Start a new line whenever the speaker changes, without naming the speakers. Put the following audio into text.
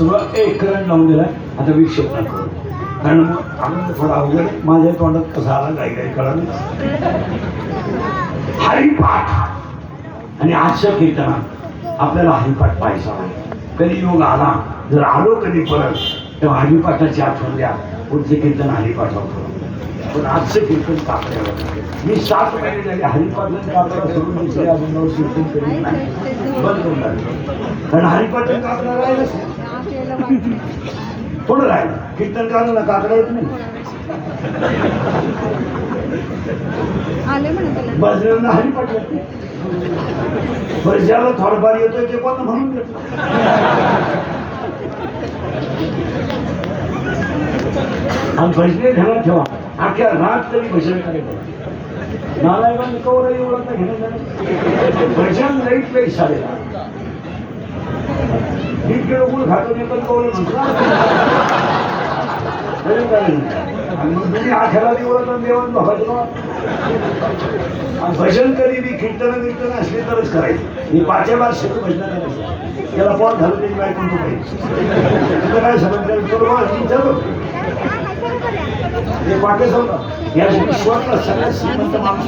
सुरुवात एक करंट लावून दिला. आता विक्षेप नको, कारण मग आनंद थोडा अवघड. माझ्या तोंडात कसा आला काही काही कळलं. हरिपाठ आणि आजच्या कीर्तनात आपल्याला हरिपाठ पाहायचा नाही. कधी योग आला, जर आलो कधी परत, तेव्हा हरिपाठाची आठवण द्या. पुढचे कीर्तन हरिपाठावर. पण आजचं कीर्तन काकड्यावर. मी 7 महिने झाले हरिपाठन काकडा सोडून दुसरे अजून कीर्तन करीत नाही, बंद करून टाकलं. कारण हरिपाठन काकडा राहिलंच नाही. थोडं राहिलं कीर्तन काढलं काकडा येत नाही. बजरंग हरिपाठ येत नाही. बरं ज्याला थोडंफार येतोय ते पण म्हणून घेतो. आणि भजने ध्यानात ठेवा, अख्ख्या रात तरी भजन करायचं. नारायण कवरही ओळख घेणं भजन लईट लई साडेला 1 किलो गुळ खातो मी, पण कवळ म्हणतो. आणि मग तुम्ही आठ्याला ओळख देवण बघायचं. भजन कधी बी कीर्तन असले तरच करायचं. मी 5 वर्ष भजन करायचं. त्याला पोट घालून त्याची बायको पाहिजे. काय समजलं हे वाटे समजा या विश्वातला सगळ्यात श्रीमंत माणूस.